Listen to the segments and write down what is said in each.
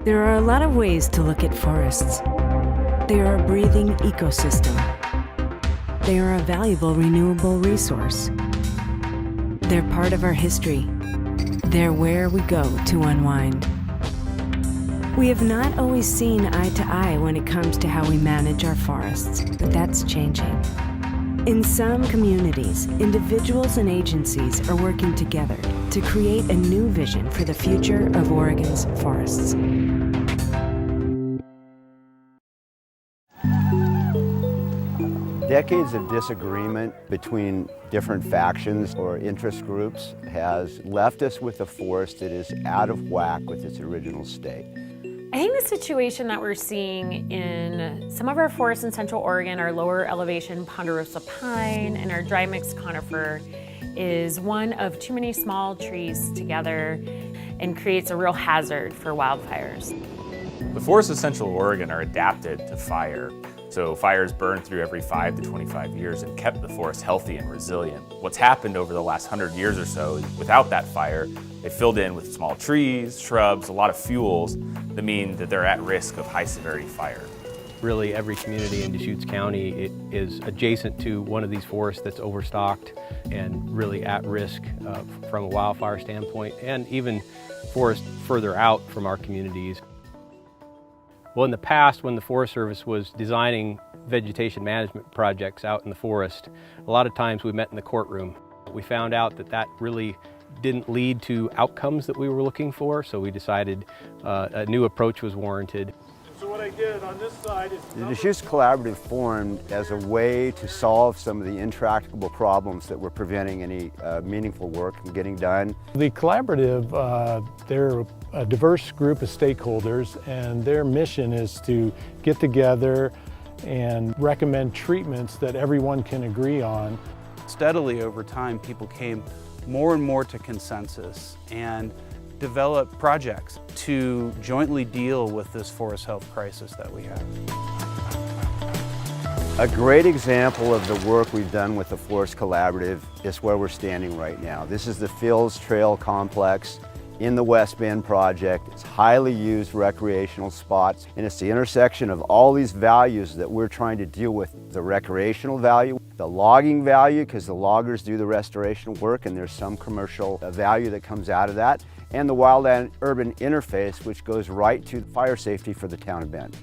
There are a lot of ways to look at forests. They are a breathing ecosystem. They are a valuable renewable resource. They're part of our history. They're where we go to unwind. We have not always seen eye to eye when it comes to how we manage our forests, but that's changing. In some communities, individuals and agencies are working together to create a new vision for the future of Oregon's forests. Decades of disagreement between different factions or interest groups has left us with a forest that is out of whack with its original state. I think the situation that we're seeing in some of our forests in Central Oregon, our lower elevation ponderosa pine and our dry mix conifer, is one of too many small trees together and creates a real hazard for wildfires. The forests of Central Oregon are adapted to fire. So fires burned through every 5 to 25 years and kept the forest healthy and resilient. What's happened over the last 100 years or so is without that fire, they filled in with small trees, shrubs, a lot of fuels that mean that they're at risk of high severity fire. Really every community in Deschutes County is adjacent to one of these forests that's overstocked and really at risk from a wildfire standpoint, and even forests further out from our communities. Well, in the past, when the Forest Service was designing vegetation management projects out in the forest, a lot of times we met in the courtroom. We found out that that really didn't lead to outcomes that we were looking for, so we decided a new approach was warranted. So what I did on this side is... The Deschutes Collaborative formed as a way to solve some of the intractable problems that were preventing any meaningful work from getting done. The collaborative, they're a diverse group of stakeholders, and their mission is to get together and recommend treatments that everyone can agree on. Steadily over time, people came more and more to consensus and develop projects to jointly deal with this forest health crisis that we have. A great example of the work we've done with the Forest Collaborative is where we're standing right now. This is the Fields Trail Complex in the West Bend project. It's highly used recreational spots, and it's the intersection of all these values that we're trying to deal with. The recreational value, the logging value, because the loggers do the restoration work and there's some commercial value that comes out of that, and the wildland-urban interface, which goes right to fire safety for the town of Bend.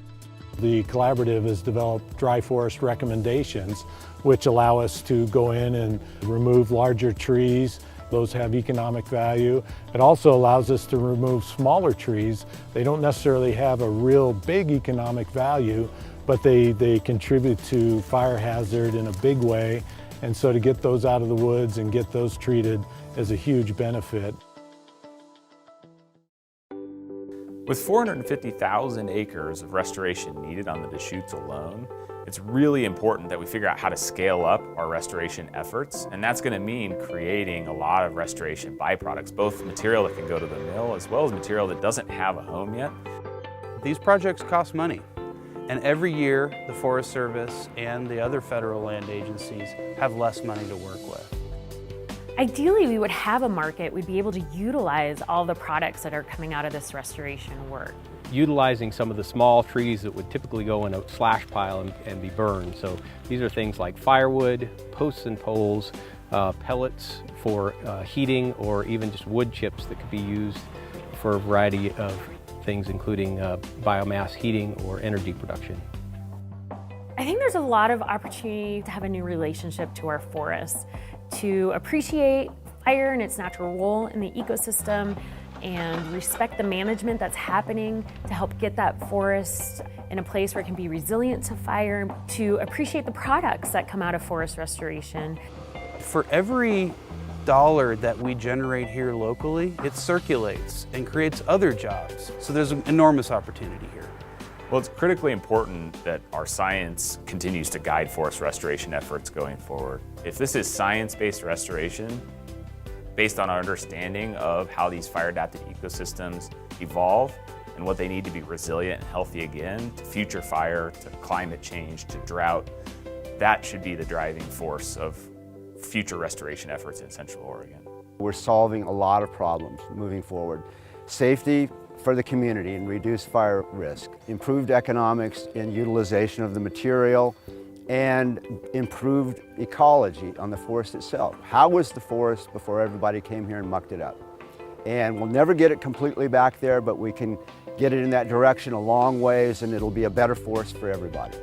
The collaborative has developed dry forest recommendations, which allow us to go in and remove larger trees. Those have economic value. It also allows us to remove smaller trees. They don't necessarily have a real big economic value, but they contribute to fire hazard in a big way. And so to get those out of the woods and get those treated is a huge benefit. With 450,000 acres of restoration needed on the Deschutes alone, it's really important that we figure out how to scale up our restoration efforts, and that's going to mean creating a lot of restoration byproducts, both material that can go to the mill as well as material that doesn't have a home yet. These projects cost money, and every year the Forest Service and the other federal land agencies have less money to work with. Ideally, we would have a market. We'd be able to utilize all the products that are coming out of this restoration work. Utilizing some of the small trees that would typically go in a slash pile and be burned. So these are things like firewood, posts and poles, pellets for heating, or even just wood chips that could be used for a variety of things, including biomass heating or energy production. I think there's a lot of opportunity to have a new relationship to our forests, to appreciate fire and its natural role in the ecosystem, and respect the management that's happening to help get that forest in a place where it can be resilient to fire, to appreciate the products that come out of forest restoration. For every dollar that we generate here locally, it circulates and creates other jobs. So there's an enormous opportunity here. Well, it's critically important that our science continues to guide forest restoration efforts going forward. If this is science-based restoration, based on our understanding of how these fire-adapted ecosystems evolve and what they need to be resilient and healthy again to future fire, to climate change, to drought, that should be the driving force of future restoration efforts in Central Oregon. We're solving a lot of problems moving forward. Safety, for the community and reduce fire risk, improved economics in utilization of the material, and improved ecology on the forest itself. How was the forest before everybody came here and mucked it up? And we'll never get it completely back there, but we can get it in that direction a long ways, and it'll be a better forest for everybody.